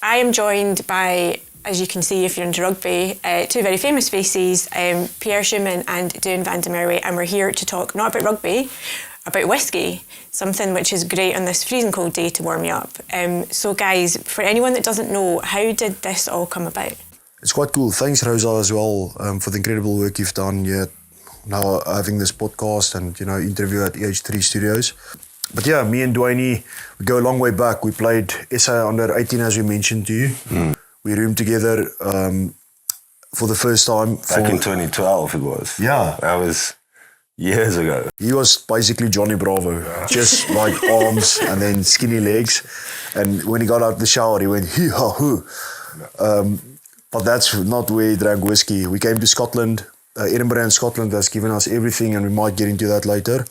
I am joined by, as you can see if you're into rugby, two very famous faces, Pierre Schoeman and Duhan van der Merwe, and we're here to talk not about rugby, about whisky, something which is great on this freezing cold day to warm you up. So guys, for anyone that doesn't know, how did this all come about? It's quite cool. Thanks, Rosa, as well, for the incredible work you've done. Yeah, now having this podcast and interview at EH3 Studios. But yeah, me and Duane, we go a long way back. We played SA under 18, as we mentioned to you. We roomed together for the first time. Back in 2012 it was. Yeah. That was years ago. He was basically Johnny Bravo, just like arms and then skinny legs. And when he got out of the shower, he went, hee-ha-hoo. But that's not where he drank whiskey. We came to Scotland. Edinburgh and Scotland has given us everything, and we might get into that later.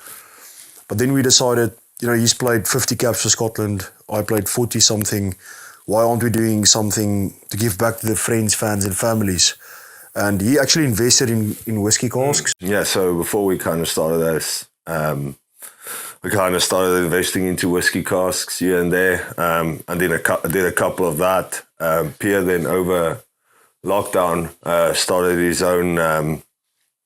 But then we decided, he's played 50 caps for Scotland. I played 40-something. Why aren't we doing something to give back to the friends, fans and families? And he actually invested in whiskey casks. Yeah, so before we kind of started this, we kind of started investing into whiskey casks here and there. And did a couple of that. Pierre then over lockdown started his own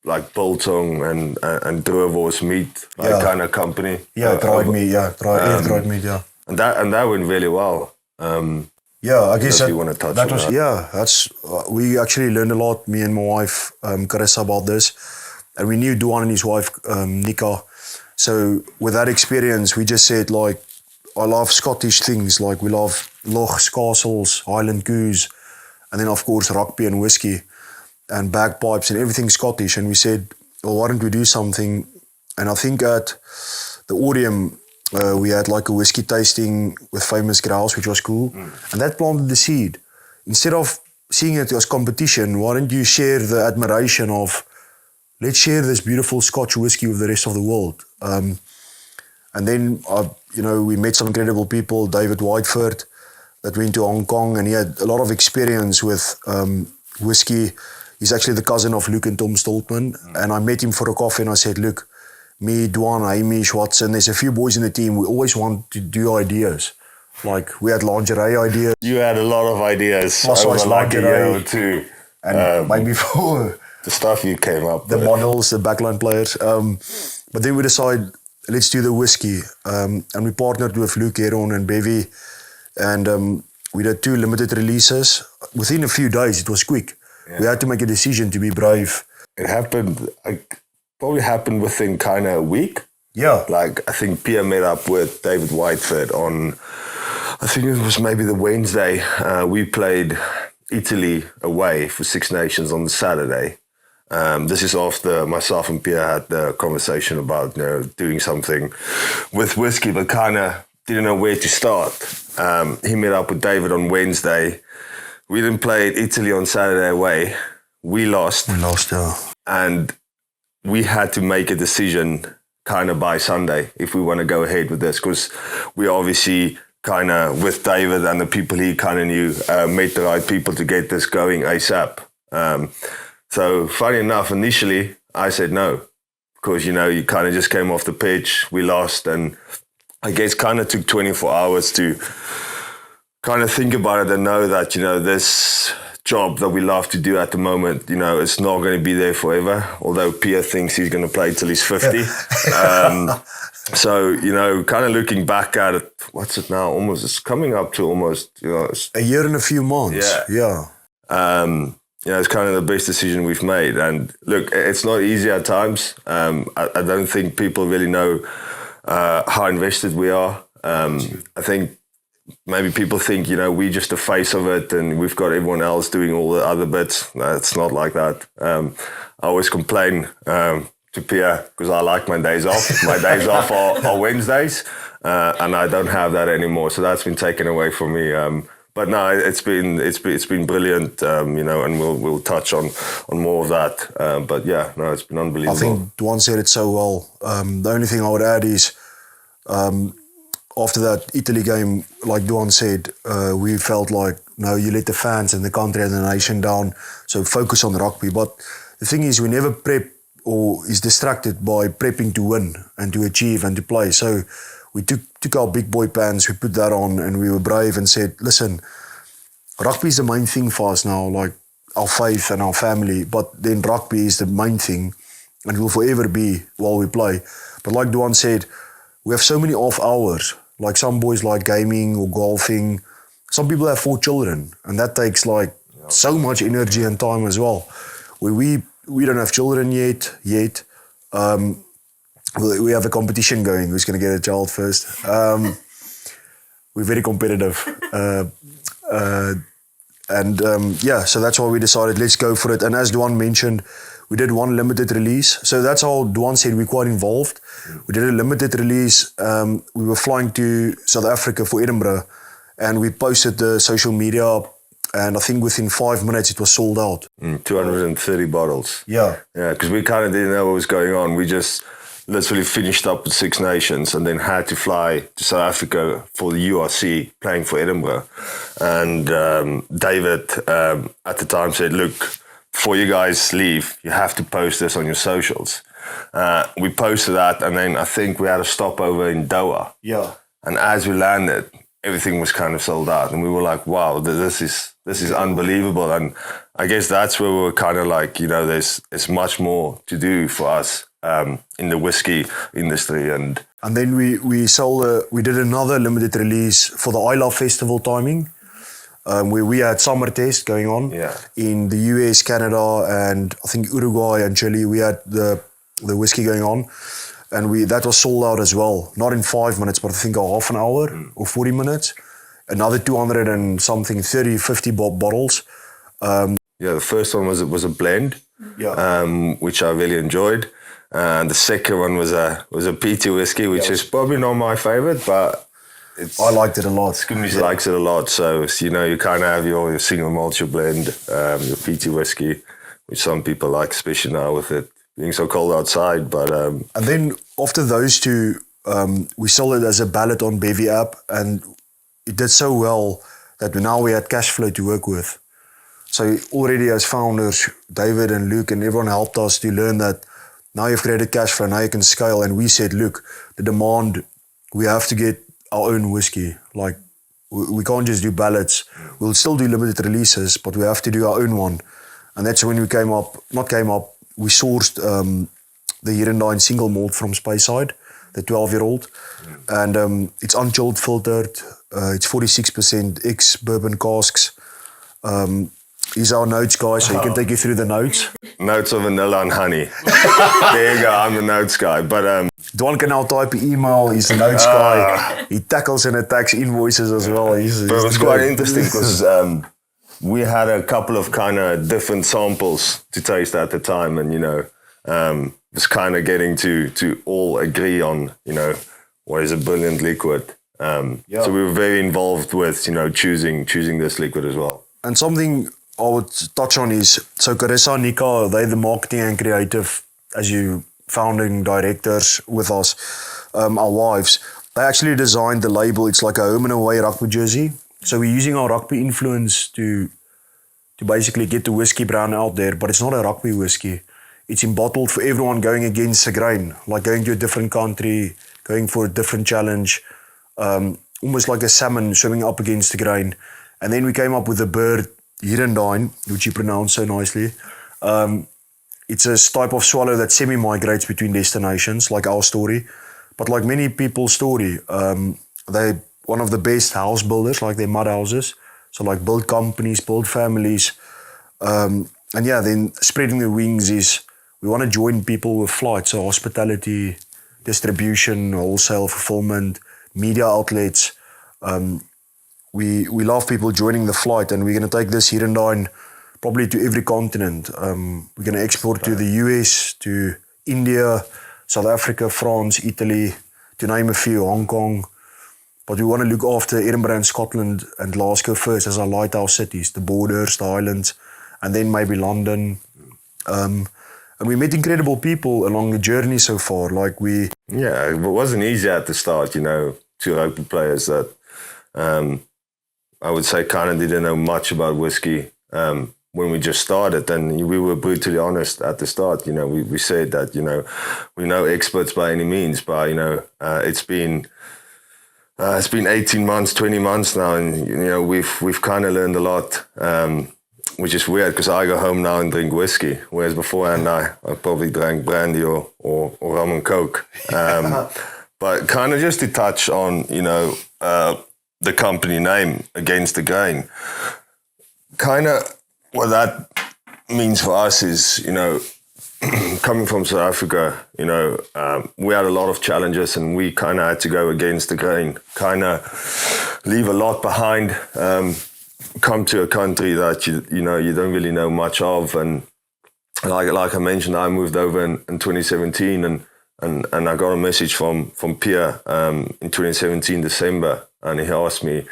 like biltong and droeworst meat kind of company. Yeah, dried meat. Dried meat. Yeah, and that went really well. Yeah, I guess you want to touch on that. Yeah, that's we actually learned a lot. Me and my wife Carissa about this, and we knew Duhan and his wife Nika. So with that experience, we just said like, I love Scottish things. Like we love lochs, castles, Highland goose. And then, of course, rugby and whiskey and bagpipes and everything Scottish. And we said, well, why don't we do something? And I think at the Audium, we had like a whiskey tasting with famous grouse, which was cool. And that planted the seed. Instead of seeing it as competition, why don't you share the admiration of, let's share this beautiful Scotch whiskey with the rest of the world. And then, we met some incredible people, David Whiteford, that went to Hong Kong, and he had a lot of experience with whiskey. He's actually the cousin of Luke and Tom Stoltman. And I met him for a coffee and I said, look, me, Duhan, Hamish, Watson, there's a few boys in the team. We always want to do ideas. Like we had lingerie ideas. You had a lot of ideas Plus over like a year or two. And maybe for the stuff you came up with. The models, the backline players. But then we decided, let's do the whiskey. And we partnered with Luke, Heron and Bevy. And we did 2 limited releases. Within a few days, it was quick. Yeah. We had to make a decision to be brave. It happened, probably happened within kind of a week. Yeah. Like, I think Pierre met up with David Whiteford on, I think it was maybe the Wednesday. We played Italy away for Six Nations on the Saturday. This is after myself and Pierre had the conversation about, doing something with whiskey, but kind of didn't know where to start. He met up with David on Wednesday. We then played Italy on Saturday away. We lost. Yeah. And we had to make a decision kind of by Sunday if we want to go ahead with this, because we obviously kind of, with David and the people he kind of knew, met the right people to get this going ASAP. So funny enough, initially I said no, because, you kind of just came off the pitch. We lost, and I guess kind of took 24 hours to kind of think about it and know that, this job that we love to do at the moment, it's not going to be there forever, although Pierre thinks he's going to play till he's 50. So, kind of looking back at it, what's it now? It's coming up to almost, a year and a few months. Yeah. It's kind of the best decision we've made. And look, it's not easy at times. I don't think people really know how invested we are. I think maybe people think, we're just the face of it and we've got everyone else doing all the other bits. No, it's not like that. I always complain to Pierre because I like my days off. My days off are Wednesdays, and I don't have that anymore. So that's been taken away from me. But no, it's been brilliant, and we'll touch on more of that. But yeah, no, it's been unbelievable. I think Duhan said it so well. The only thing I would add is, after that Italy game, like Duhan said, we felt like, no, you let the fans and the country and the nation down, so focus on rugby. But the thing is, we never prep or is distracted by prepping to win and to achieve and to play. So we took our big boy pants, we put that on and we were brave and said, listen, rugby is the main thing for us now, like our faith and our family. But then rugby is the main thing and will forever be while we play. But like Duhan said, we have so many off hours. Like some boys like gaming or golfing. Some people have 4 children, and that takes like so much energy and time as well. We don't have children yet. We have a competition going. Who's going to get a child first? We're very competitive. So that's why we decided, let's go for it. And as Duhan mentioned, we did one limited release. So that's how Duhan said we're quite involved. We did a limited release. We were flying to South Africa for Edinburgh, and we posted the social media, and I think within 5 minutes it was sold out. 230 bottles. Yeah. Yeah, because we kind of didn't know what was going on. We just literally finished up with Six Nations and then had to fly to South Africa for the URC, playing for Edinburgh. And David at the time said, look, before you guys leave, you have to post this on your socials. We posted that, and then I think we had a stopover in Doha. Yeah. And as we landed, everything was kind of sold out. And we were like, wow, this is unbelievable. And I guess that's where we were kind of like, there's much more to do for us in the whiskey industry. And then we did another limited release for the I Love Festival timing, where we had summer test going on in the US, Canada, and I think Uruguay and Chile. We had the whiskey going on, and that was sold out as well. Not in 5 minutes, but I think a half an hour or 40 minutes. Another 200 and something, 30, 50 bottles. The first one was a blend, which I really enjoyed. And the second one was a peaty whiskey, which is probably not my favorite, but I liked it a lot. Scoomy likes it a lot. So, you kind of have your single malt, your blend, your peaty whiskey, which some people like, especially now with it being so cold outside. But and then after those two, we sold it as a ballot on Bevy app, and it did so well that now we had cash flow to work with. So already as founders, David and Luke and everyone helped us to learn that now you've created cash flow, now you can scale. And we said, look, the demand, we have to get our own whiskey. Like, we can't just do ballots. We'll still do limited releases, but we have to do our own one. And that's when we we sourced the Hirundine single malt from Speyside, the 12-year-old. And it's unchilled, filtered. It's 46% ex-bourbon casks. He's our notes guy, so he can take you through the notes. Notes of vanilla and honey. There you go, I'm the notes guy. But Duhan can now type an email, he's the notes guy. He tackles and attacks invoices as well. But it was quite interesting because we had a couple of kind of different samples to taste at the time, and was kind of getting to all agree on what is a brilliant liquid. So we were very involved with choosing this liquid as well. And something I would touch on is, so Carissa and Nika, they're the marketing and creative, as you founding directors with us, our wives. They actually designed the label. It's like a home and away rugby jersey. So we're using our rugby influence to basically get the whiskey brand out there, but it's not a rugby whiskey. It's bottled for everyone going against the grain, like going to a different country, going for a different challenge, almost like a salmon swimming up against the grain. And then we came up with the bird Hirundine, which you pronounce so nicely. It's a type of swallow that semi-migrates between destinations, like our story. But like many people's story, they're one of the best house builders, like their mud houses. So like build companies, build families. Then spreading the wings is, we want to join people with flights, so hospitality, distribution, wholesale, fulfillment, media outlets. We love people joining the flight, and we're going to take this Hirundine probably to every continent. We're going to export to the US, to India, South Africa, France, Italy, to name a few, Hong Kong. But we want to look after Edinburgh and Scotland and Glasgow first as our lighthouse cities, the Borders, the Highlands, and then maybe London. And we met incredible people along the journey so far. Yeah, it wasn't easy at the start, two local players that I would say kind of didn't know much about whiskey when we just started. And we were brutally honest at the start. We said that, we're no experts by any means, but, it's been It's been 18 months, 20 months now, and we've kind of learned a lot, which is weird because I go home now and drink whiskey, whereas beforehand I probably drank brandy or rum and coke. But kind of just to touch on, the company name, Against the Grain, kind of what that means for us is, coming from South Africa, we had a lot of challenges and we kind of had to go against the grain, kind of leave a lot behind, come to a country that you don't really know much of. And like I mentioned, I moved over in 2017 and I got a message from Pierre in 2017, December, and he asked me,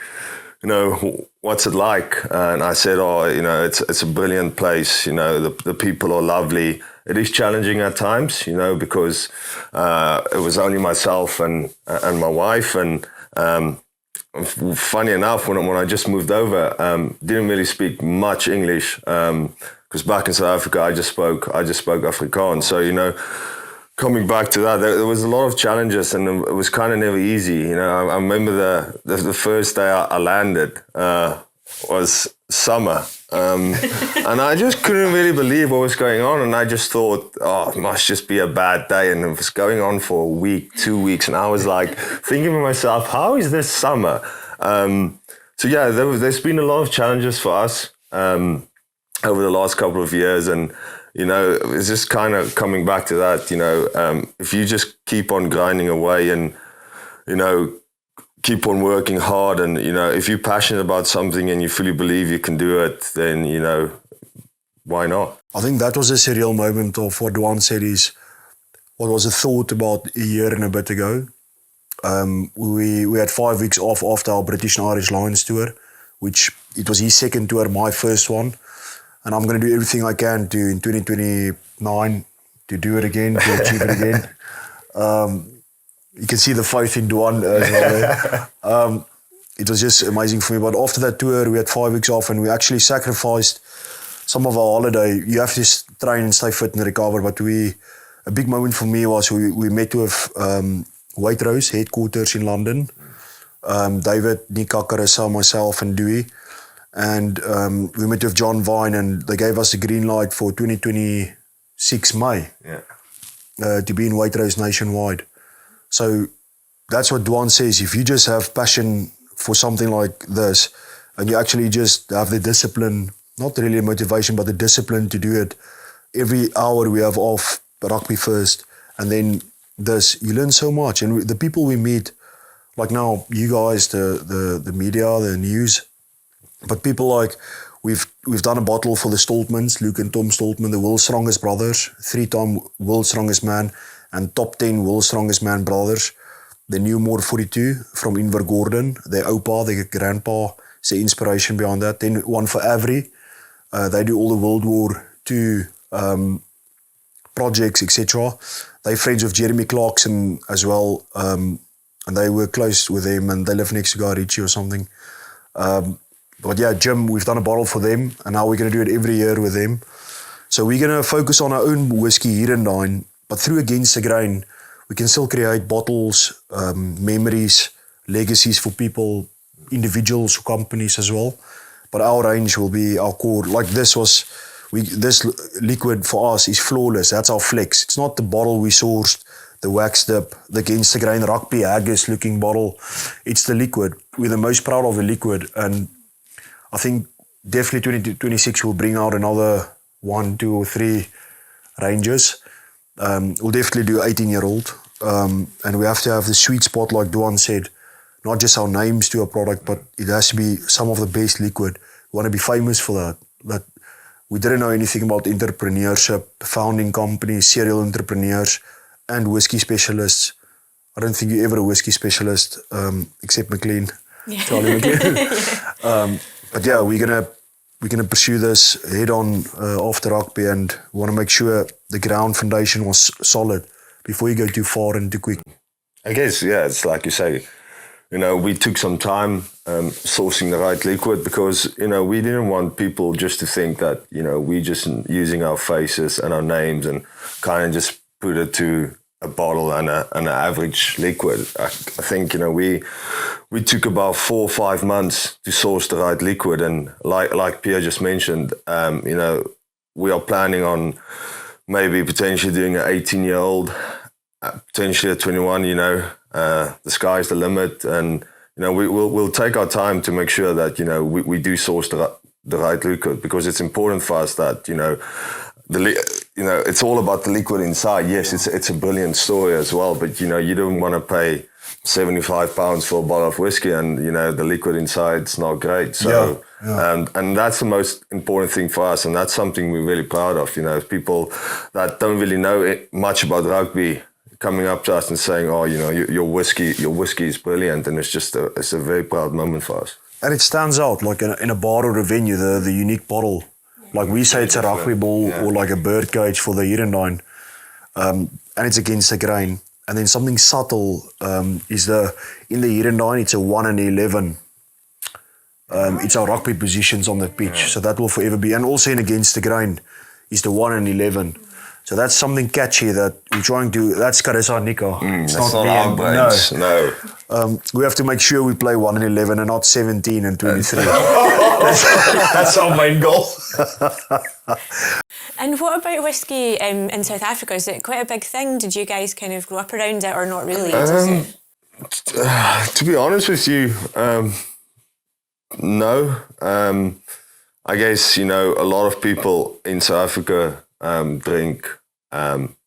what's it like? And I said, it's a brilliant place. The people are lovely. It is challenging at times, because it was only myself and my wife. And funny enough, when I just moved over, didn't really speak much English because back in South Africa, I just spoke Afrikaans. So, coming back to that, there was a lot of challenges and it was kind of never easy. I remember the first day I landed was summer. And I just couldn't really believe what was going on. And I just thought, it must just be a bad day. And it was going on for a week, 2 weeks. And I was like thinking to myself, how is this summer? So yeah, there's been a lot of challenges for us over the last couple of years. And, it's just kind of coming back to that, if you just keep on grinding away and, keep on working hard and, if you're passionate about something and you fully believe you can do it, then, why not? I think that was a surreal moment of what Duhan said is what was a thought about a year and a bit ago. We had 5 weeks off after our British and Irish Lions tour, which it was his second tour, my first one. And I'm going to do everything I can to in 2029 to do it again, to achieve it again. You can see the faith in Duhan as well. It was just amazing for me. But after that tour, we had 5 weeks off and we actually sacrificed some of our holiday. You have to train and stay fit and recover. But a big moment for me was we met with Waitrose headquarters in London. David, Nika, Carissa, myself and Dewey. And we met with John Vine and they gave us the green light for 2026 May to be in Waitrose nationwide. So that's what Duhan says. If you just have passion for something like this and you actually just have the discipline, not really motivation, but the discipline to do it, every hour we have off rugby first and then this, you learn so much. And the people we meet, like now, you guys, the media, the news, but people like, we've done a bottle for the Stoltmans, Luke and Tom Stoltman, the world's strongest brothers, 3-time world's strongest man, and top 10 world's strongest man brothers. The new More 42 from Invergordon, their opa, their grandpa, is the inspiration behind that. Then one for Avery. They do all the World War II projects, etc. They're friends with Jeremy Clarkson as well, and they work close with him, and they live next to Guy Ritchie or something. But yeah, Jim, we've done a bottle for them, and now we're going to do it every year with them. So we're going to focus on our own whiskey, Hirundine, but through Against the Grain, we can still create bottles, memories, legacies for people, individuals, companies as well. But our range will be our core. Like this liquid for us is flawless. That's our flex. It's not the bottle we sourced, the wax dip, the Against the Grain rugby haggis looking bottle. It's the liquid. We're the most proud of the liquid, and I think definitely 2026 will bring out another 1, 2 or 3 ranges. We'll definitely do 18-year-old. And we have to have the sweet spot, like Duhan said, not just our names to a product, but it has to be some of the best liquid. We want to be famous for that. That we didn't know anything about entrepreneurship, founding companies, serial entrepreneurs, and whiskey specialists. I don't think you're ever a whiskey specialist, except McLean, Charlie McLean. But yeah, we're gonna pursue this head on after rugby, and we want to make sure the ground foundation was solid before you go too far and too quick. I guess, yeah, it's like you say, we took some time sourcing the right liquid because, we didn't want people just to think that, we just using our faces and our names and kind of just put it to a bottle and an average liquid. I think, you know, we took about 4 or 5 months to source the right liquid, and like Pierre just mentioned, you know, we are planning on maybe potentially doing an 18-year-old, potentially a 21. You know, the sky's the limit, and you know, we'll take our time to make sure that, you know, we do source the right liquid, because it's important for us that, you know, you know, it's all about the liquid inside. Yes, it's a brilliant story as well, but you know, you don't want to pay £75 for a bottle of whiskey and, you know, the liquid inside's not great. So, and that's the most important thing for us, and that's something we're really proud of. You know, people that don't really know much about rugby coming up to us and saying, "Oh, you know, your whiskey is brilliant," and it's a very proud moment for us. And it stands out, like in a bar or a venue, the unique bottle. Like we say it's a rugby ball or like a bird cage for the Hirundine, and it's against the grain. And then something subtle is in the Hirundine, it's a 1 and 11. It's our rugby positions on the pitch, so that will forever be. And also in against the grain is the 1 and 11. So that's something catchy that we're trying to. That's Carissa Nika. It's not our brains. No. We have to make sure we play 1 and 11 and not 17 and 23. That's our main goal. And what about whiskey in South Africa? Is it quite a big thing? Did you guys kind of grow up around it, or not really? To be honest with you, no. I guess, you know, a lot of people in South Africa drink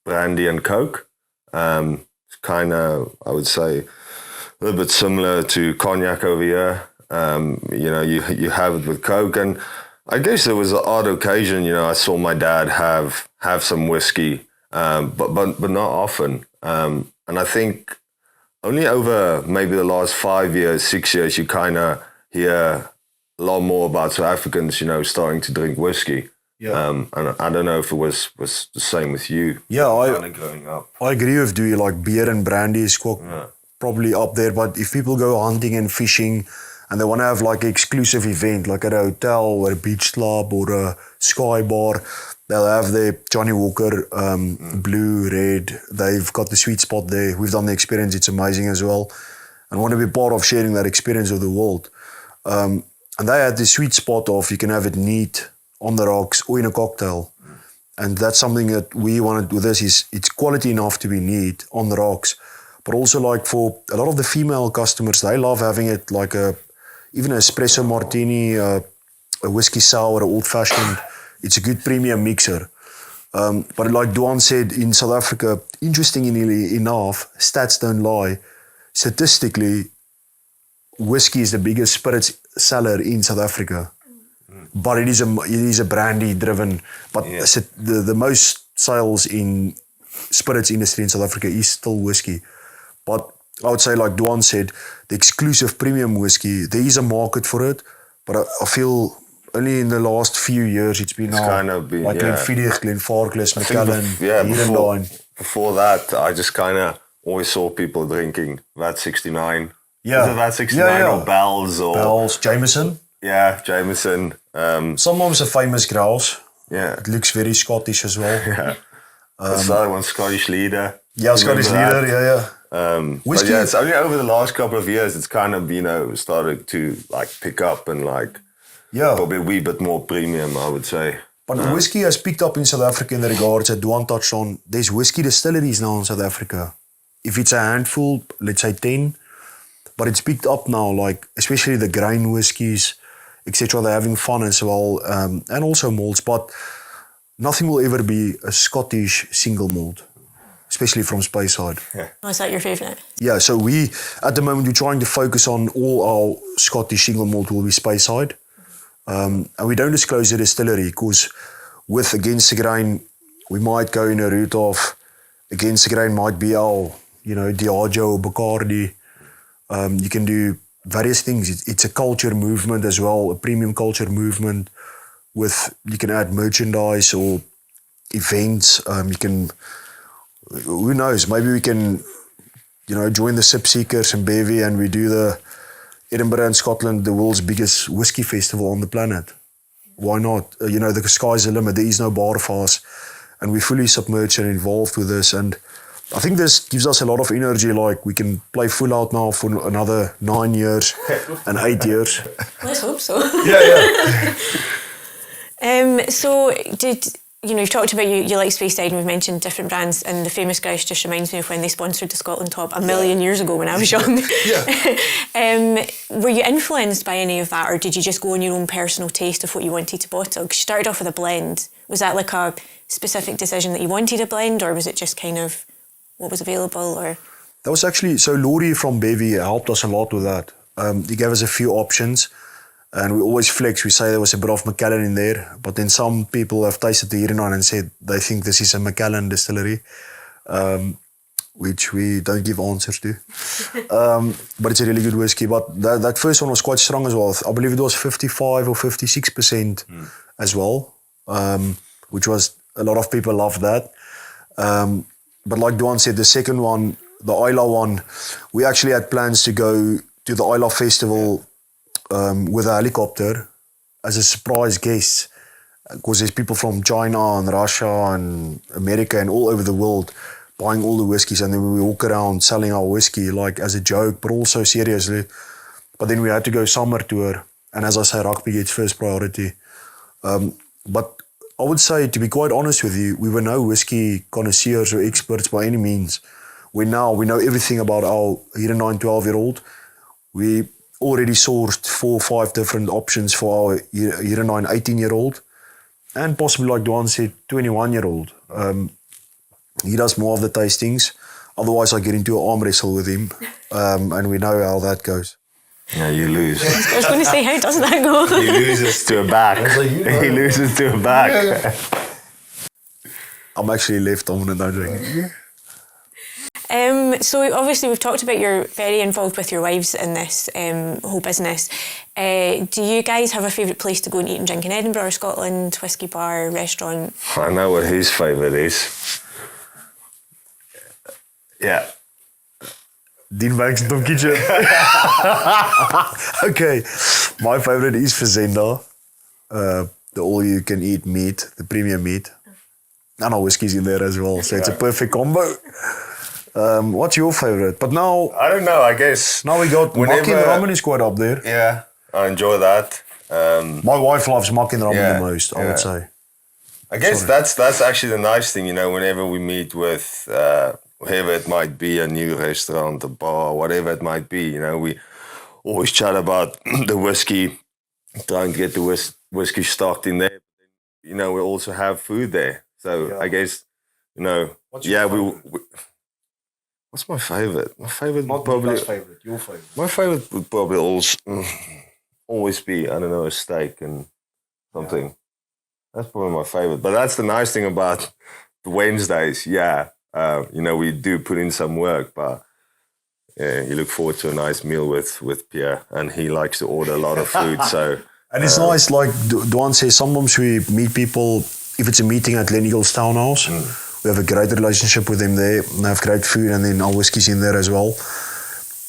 brandy and Coke. It's kind of, I would say, a little bit similar to cognac over here. You know, you have it with Coke, and I guess there was an odd occasion. You know, I saw my dad have some whiskey, but not often. And I think only over maybe the last 5 years, 6 years, you kind of hear a lot more about South Africans, you know, starting to drink whiskey. Yeah. And I don't know if it was the same with you. Yeah, growing up. I agree with you. Like beer and brandy is probably up there. But if people go hunting and fishing and they want to have like an exclusive event, like at a hotel or a beach club or a sky bar, they'll have their Johnny Walker, blue, red. They've got the sweet spot there. We've done the experience. It's amazing as well. And want to be part of sharing that experience of the world. And they had the sweet spot of you can have it neat, on the rocks, or in a cocktail. And that's something that we wanted with this is it's quality enough to be neat, on the rocks. But also like for a lot of the female customers, they love having it like even an espresso martini, a whiskey sour, old fashioned. It's a good premium mixer. But like Duhan said, in South Africa, interestingly enough, stats don't lie. Statistically, whiskey is the biggest spirits seller in South Africa. But it is a brandy driven. But the most sales in spirits industry in South Africa is still whiskey. But I would say, like Duhan said, the exclusive premium whiskey, there is a market for it. But I feel only in the last few years it's been kind of been, like Glenfiddich, Glenfarclas, Macallan, Hirundine. Before that, I just kind of always saw people drinking VAT 69. Yeah. Was it VAT 69 or Bells, Jameson. Yeah, Jameson. Sometimes a famous grouse. Yeah. It looks very Scottish as well. Yeah. That's the other one, Scottish Leader. Yeah, Scottish Leader, yeah. But yeah, it's only over the last couple of years it's kind of, you know, started to like pick up and like probably a wee bit more premium, I would say. But whiskey has picked up in South Africa in the regards that Duhan touched on. There's whiskey distilleries now in South Africa. If it's a handful, let's say 10, but it's picked up now, like especially the grain whiskies, etc. They're having fun as well, and also malts. But nothing will ever be a Scottish single malt, especially from Speyside. Yeah. Oh, is that your favourite? Yeah, so at the moment, we're trying to focus on all our Scottish single malt will be Speyside. And we don't disclose the distillery because with Against the Grain, we might go in a route of Against the Grain might be our, you know, Diageo, Bacardi. You can do various things. It's a culture movement as well, a premium culture movement with, you can add merchandise or events. You can, who knows, maybe we can, you know, join the Sip Seekers and Bevy and we do the Edinburgh in Scotland, the world's biggest whiskey festival on the planet. Why not? You know, the sky's the limit. There is no bar for us. And we're fully submerged and involved with this. And I think this gives us a lot of energy. Like we can play full out now for another 9 years and 8 years. Let's hope so. Yeah. So you've talked about you like Speyside, and we've mentioned different brands, and the famous grouse just reminds me of when they sponsored the Scotland Top a million years ago when I was young. Were you influenced by any of that, or did you just go on your own personal taste of what you wanted to bottle? Because you started off with a blend. Was that like a specific decision that you wanted a blend, or was it just kind of what was available? Or that was actually, so Laurie from Bevy helped us a lot with that. He gave us a few options. And we always flex. We say there was a bit of Macallan in there, but then some people have tasted the Hirundine and said they think this is a Macallan distillery, which we don't give answers to. But it's a really good whiskey. But that first one was quite strong as well. I believe it was 55 or 56% as well, which was, a lot of people loved that. But like Duhan said, the second one, the Isla one, we actually had plans to go to the Isla Festival with a helicopter as a surprise guest, because there's people from China and Russia and America and all over the world buying all the whiskies, and then we walk around selling our whiskey like as a joke, but also seriously. But then we had to go summer tour, and as I say, rugby gets first priority. But I would say, to be quite honest with you, we were no whiskey connoisseurs or experts by any means. We know everything about our Hirundine 12-year-old. We already sourced 4 or 5 different options for our Hirundine 18-year-old, and possibly, like Duhan said, 21-year-old. He does more of the tastings. Otherwise, I get into an arm wrestle with him, and we know how that goes. Yeah, you lose. I was going to say, how does that go? He loses to a back. He loses to a back. Yeah. I'm actually left-handed, don't drink. So obviously we've talked about you're very involved with your wives in this whole business. Do you guys have a favourite place to go and eat and drink in Edinburgh or Scotland? Whiskey bar, restaurant? I know what his favourite is. Yeah. Dean Banks and Tom Kitchen. Okay, my favourite is Fazenda. The all-you-can-eat meat, the premium meat. And our whiskey's in there as well, so it's a perfect combo. What's your favourite? But now, I don't know, I guess. Now we got Maki and Ramen is quite up there. Yeah, I enjoy that. My wife loves Maki and Ramen the most, I would say. I guess that's actually the nice thing, whenever we meet with whoever it might be, a new restaurant, a bar, whatever it might be, we always chat about the whiskey, try and get the whiskey stocked in there. We also have food there. So I guess, what's my favourite? My favourite would probably... Your favourite? My favourite would probably always be, I don't know, a steak and something. Yeah. That's probably my favourite. But that's the nice thing about the Wednesdays. We do put in some work, but you look forward to a nice meal with Pierre, and he likes to order a lot of food. So and it's nice, like Duhan says, sometimes we meet people, if it's a meeting at Glen Eagle's townhouse, we have a great relationship with them there, and they have great food, and then our whiskey's in there as well.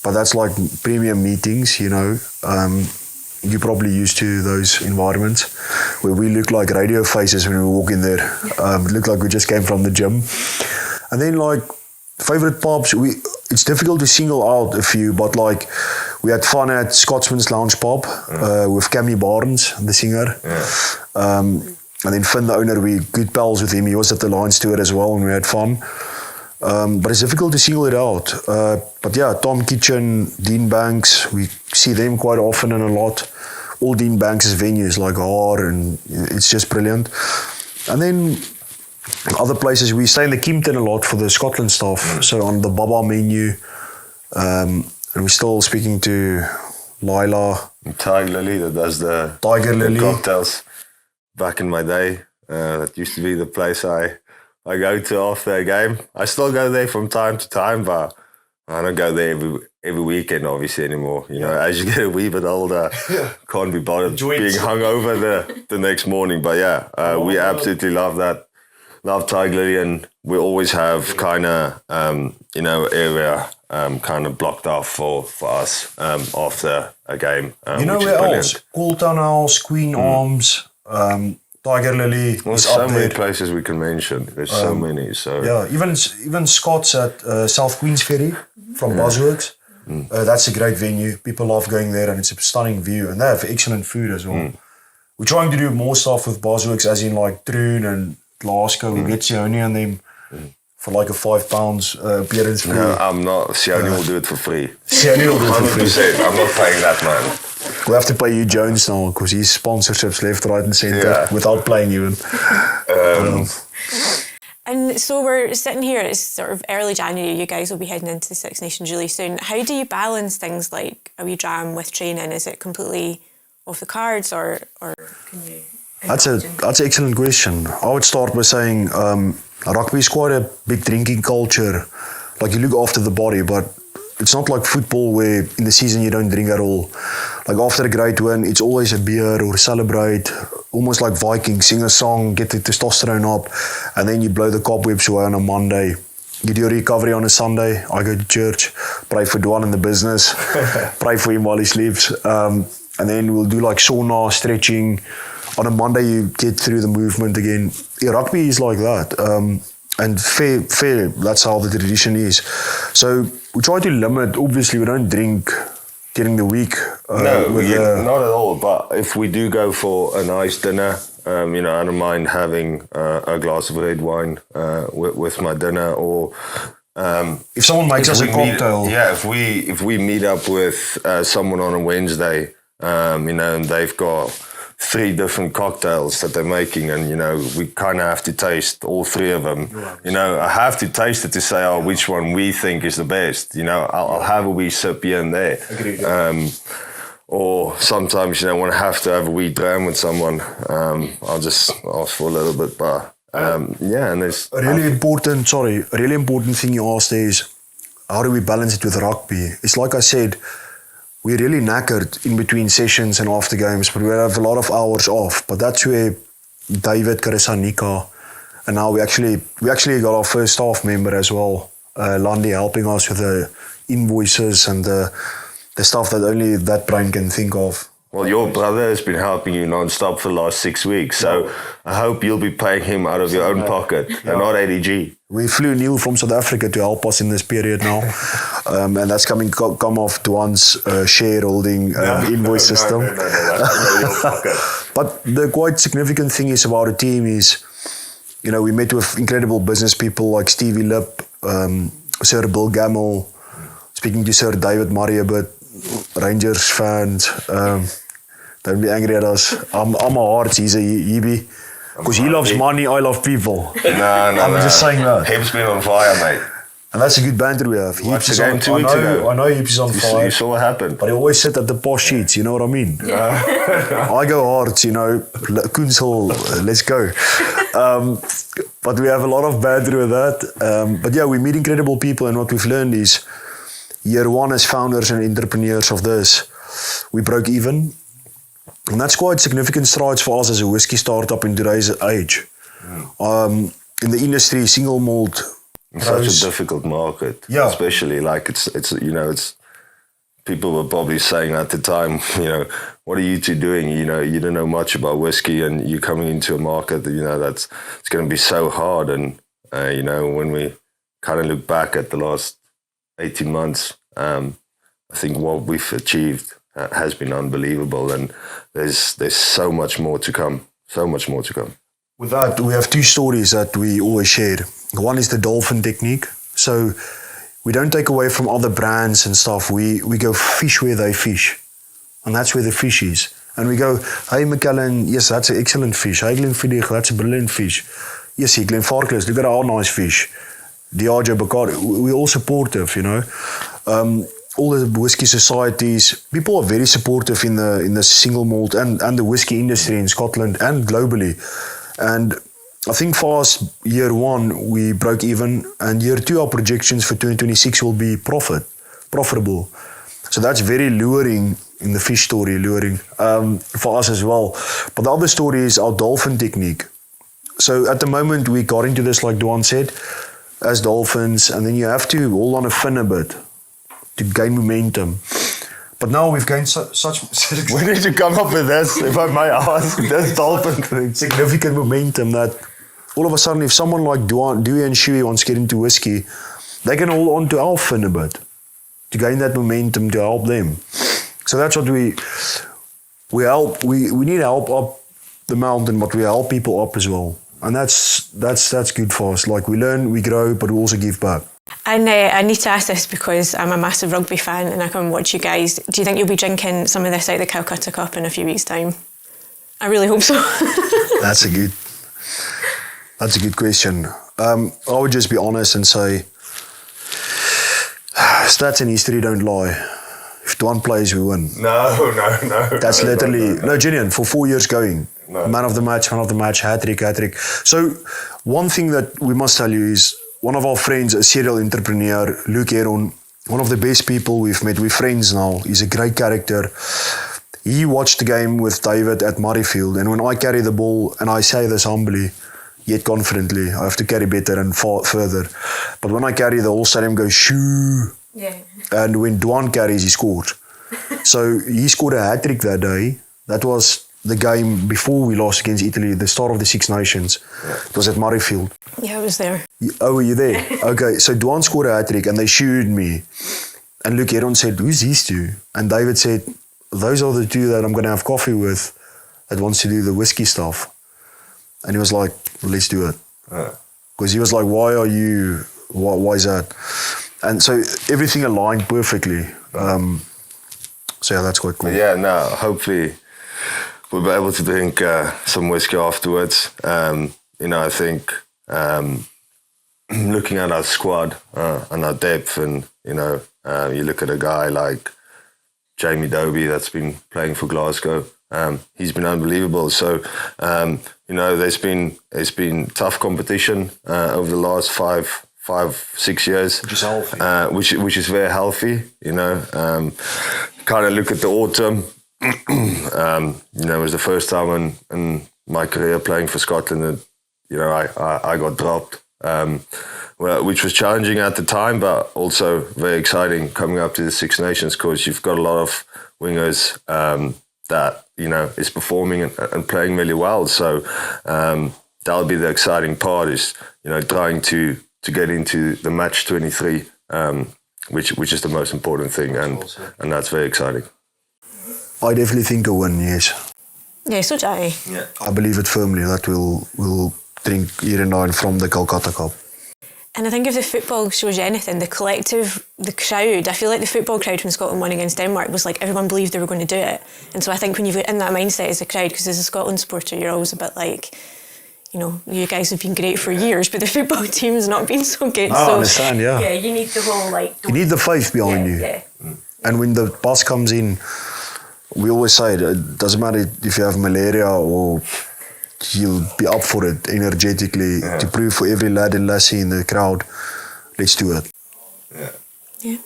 But that's like premium meetings, you're probably used to those environments where we look like radio faces when we walk in there. It looked like we just came from the gym. And then like favourite pubs, it's difficult to single out a few, but like we had fun at Scotsman's Lounge Pub with Cammy Barnes, the singer. And then Finn, the owner, we good pals with him. He was at the Lions tour as well, and we had fun. But it's difficult to single it out. But yeah, Tom Kitchen, Dean Banks, we see them quite often and a lot. All Dean Banks' venues like Haar, and it's just brilliant. And then other places, we stay in the Kimpton a lot for the Scotland stuff. So on the Baba menu, and we're still speaking to Lila. Tiger Lily, that does the cocktails. Back in my day, that used to be the place I go to after a game. I still go there from time to time, but I don't go there every weekend, obviously, anymore. As you get a wee bit older, can't be bothered being hungover the next morning. But we absolutely love that. Love Tiger Lily, and we always have kind of, area kind of blocked off for us after a game. Where else? Cool Town House, Queen Arms, Tiger Lily There's is so up many there. places we can mention. There's so many. So Yeah, even Scott's at South Queensferry from Buzzworks. That's a great venue. People love going there, and it's a stunning view. And they have excellent food as well. We're trying to do more stuff with Buzzworks, as in like Troon and Glasgow. We get Sione and them for like a £5 appearance fee. no, I'm not. Sione will do it for free. Sione will do it for free. 100%. I'm not paying that, man. We have to pay you Jones now because he's sponsorships left, right, and centre without playing even. And so we're sitting here, it's sort of early January, you guys will be heading into the Six Nations really soon. How do you balance things like a wee dram with training? Is it completely off the cards or can you... That's an excellent question. I would start by saying rugby is quite a big drinking culture. Like you look after the body, but it's not like football where in the season you don't drink at all. Like after a great win, it's always a beer or celebrate, almost like Vikings, sing a song, get the testosterone up, and then you blow the cobwebs away on a Monday. You do your recovery on a Sunday. I go to church, pray for Duhan and the business, pray for him while he sleeps. And then we'll do like sauna, stretching. On a Monday, you get through the movement again. Yeah, rugby is like that. And fair, that's how the tradition is. So we try to limit, obviously we don't drink during the week. No, not at all. But if we do go for a nice dinner, I don't mind having a glass of red wine with my dinner. Or if someone makes us a cocktail. If we meet up with someone on a Wednesday, and they've got 3 different cocktails that they're making, and we kind of have to taste all 3 of them. I have to taste it to say, which one we think is the best. I'll have a wee sip here and there. Agreed. Or sometimes, when I have to have a wee dram with someone, I'll just ask for a little bit. But and there's a really important thing you asked is, how do we balance it with rugby? It's like I said, we're really knackered in between sessions and after games, but we have a lot of hours off. But that's where David, Carissa, Nika, and now we actually got our first staff member as well, Landy, helping us with the invoices and the stuff that only that brain can think of. Well, your brother has been helping you non-stop for the last 6 weeks, so I hope you'll be paying him out of your own pocket and not ADG. We flew Neil from South Africa to help us in this period now, and that's come off Duhan's shareholding invoice system. No, that's not your pocket. But the quite significant thing is about the team is, we met with incredible business people like Stevie Lip, Sir Bill Gamble, speaking to Sir David Murray a bit, Rangers fans. Don't be angry at us. I'm a heart, he's a Yibi. Because he loves money, I love people. No. I'm just saying that. Hip's been on fire, mate. And that's a good banter we have. Watched the game 2 weeks ago. I know Hips is on fire. You saw what happened. But he always sit at the posh sheets, you know what I mean? I go hard, Koensel, let's go. But we have a lot of banter with that. But yeah, we meet incredible people, and what we've learned is, year 1 as founders and entrepreneurs of this, we broke even. And that's quite significant strides for us as a whiskey startup in today's age. In the industry, single malt. Such a difficult market. Yeah. Especially it's people were probably saying at the time, what are you two doing? You don't know much about whiskey, and you're coming into a market that, that's it's going to be so hard. And, when we kind of look back at the last 18 months, I think what we've achieved has been unbelievable, and there's so much more to come. So much more to come. With that, we have 2 stories that we always share. One is the dolphin technique. So we don't take away from other brands and stuff. We go fish where they fish, and that's where the fish is. And we go, hey McKellen, yes, that's an excellent fish. Hey Glenfiddich, that's a brilliant fish. Yes, Glenfarclas, look at our nice fish. Diageo, Bacardi, we're all supportive, all the whiskey societies, people are very supportive in the single malt and the whiskey industry in Scotland and globally. And I think for us, year 1, we broke even, and year 2, our projections for 2026 will be profitable. So that's very luring in the fish story, for us as well. But the other story is our dolphin technique. So at the moment, we got into this, like Duhan said, as dolphins, and then you have to hold on a fin a bit to gain momentum. But now we've gained such We need to come up with this, if I may ask, this dolphin thing. significant momentum that all of a sudden, if someone like Duhan and Shui wants to get into whiskey, they can hold on to our fin a bit to gain that momentum to help them. So that's what we help. We need help up the mountain, but we help people up as well, and that's good for us. Like we learn, we grow, but we also give back. And I need to ask this because I'm a massive rugby fan and I come and watch you guys. Do you think you'll be drinking some of this out of the Calcutta Cup in a few weeks' time? I really hope so. That's a good question. I would just be honest and say, stats and history don't lie. If one plays, we win. No. That's literally, genuine, for 4 years going. No. Man of the match, hat-trick. So one thing that we must tell you is, one of our friends, a serial entrepreneur, Luke Heron, one of the best people we've met. We're friends now. He's a great character. He watched the game with David at Murrayfield, and when I carry the ball, and I say this humbly, yet confidently, I have to carry better and further. But when I carry, the whole stadium goes, shoo. Yeah. And when Duhan carries, he scored. So he scored a hat-trick that day. That was the game before we lost against Italy, the start of the Six Nations. It was at Murrayfield. Yeah, I was there. Oh, were you there? Okay, so Duhan scored a hat-trick and they shooed me. And Luke Heron said, who's these two? And David said, those are the two that I'm going to have coffee with that wants to do the whiskey stuff. And he was like, well, let's do it. Because he was like, why is that? And so everything aligned perfectly. So yeah, that's quite cool. Yeah, no, hopefully we'll be able to drink some whiskey afterwards. I think looking at our squad and our depth, and you look at a guy like Jamie Dobie that's been playing for Glasgow. He's been unbelievable. So there's been tough competition over the last 5-6 years, which is healthy. Which is very healthy. Kind of look at the autumn. It was the first time in my career playing for Scotland that I got dropped, which was challenging at the time, but also very exciting coming up to the Six Nations, because you've got a lot of wingers that is performing and playing really well. So that'll be the exciting part, is trying to get into the match 23, which is the most important thing, and that's very exciting. I definitely think a win, yes. Yeah, so do I. Yeah. I believe it firmly that we'll drink Hirundine from the Calcutta Cup. And I think if the football shows you anything, the crowd, I feel like the football crowd when Scotland won against Denmark was like everyone believed they were going to do it. And so I think when you're in that mindset as a crowd, because as a Scotland supporter, you're always a bit like, you guys have been great for years, but the football team's not been so good. I understand, yeah. Yeah, you need the whole you need the faith behind you. Yeah. And when the bus comes in, we always say it doesn't matter if you have malaria or you'll be up for it energetically to prove for every lad and lassie in the crowd, let's do it. Yeah.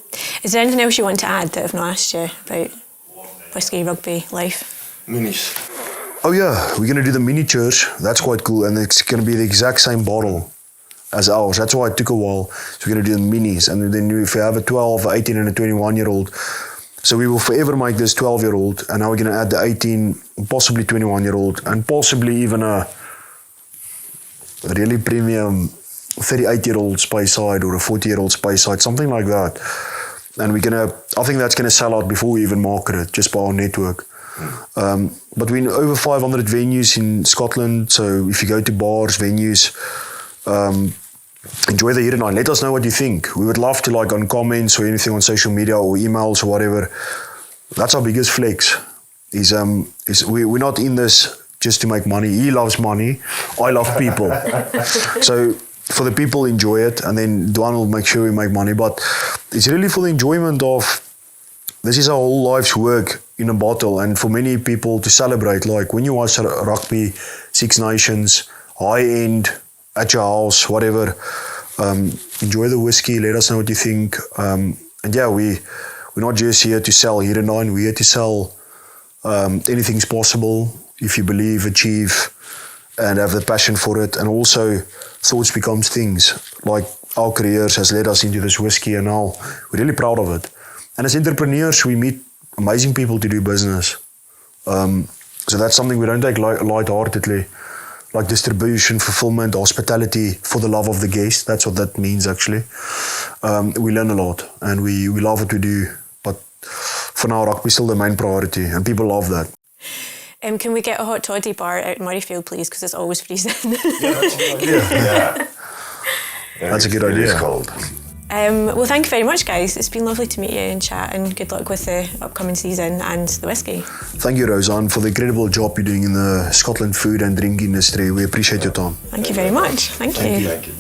Is there anything else you want to add that I've not asked you about whiskey, rugby, life? Minis. Oh yeah, we're going to do the miniatures. That's quite cool, and it's going to be the exact same bottle as ours. That's why it took a while. So we're going to do the minis, and then if you have a 12, 18 and a 21-year-old, so we will forever make this 12-year-old, and now we're going to add the 18, possibly 21-year-old, and possibly even a really premium 38-year-old Speyside or a 40-year-old Speyside, something like that. And I think that's going to sell out before we even market it, just by our network. But we're in over 500 venues in Scotland, so if you go to bars, venues, enjoy the Hirundine. Let us know what you think. We would love to, on comments or anything on social media or emails or whatever. That's our biggest flex. We're not in this just to make money. He loves money. I love people. So for the people, enjoy it, and then Duhan will make sure we make money. But it's really for the enjoyment of, this is our whole life's work in a bottle, and for many people to celebrate. Like when you watch rugby, Six Nations, high end, at your house, whatever, enjoy the whiskey, let us know what you think. And yeah, we're not just here to sell Hirundine, we're here to sell anything's possible if you believe, achieve, and have the passion for it. And also, thoughts becomes things. Like our careers has led us into this whiskey, and now we're really proud of it. And as entrepreneurs, we meet amazing people to do business. So that's something we don't take lightheartedly, like distribution, fulfillment, hospitality for the love of the guest. That's what that means actually. We learn a lot and we love what we do, but for now rugby is still the main priority and people love that. Can we get a hot toddy bar out in Murrayfield, please? Because it's always freezing. Yeah. That's a good idea. It's cold. Well, thank you very much, guys. It's been lovely to meet you and chat, and good luck with the upcoming season and the whisky. Thank you, Roseanne, for the incredible job you're doing in the Scotland food and drink industry. We appreciate your time. Thank you very much. Thank you. Thank you.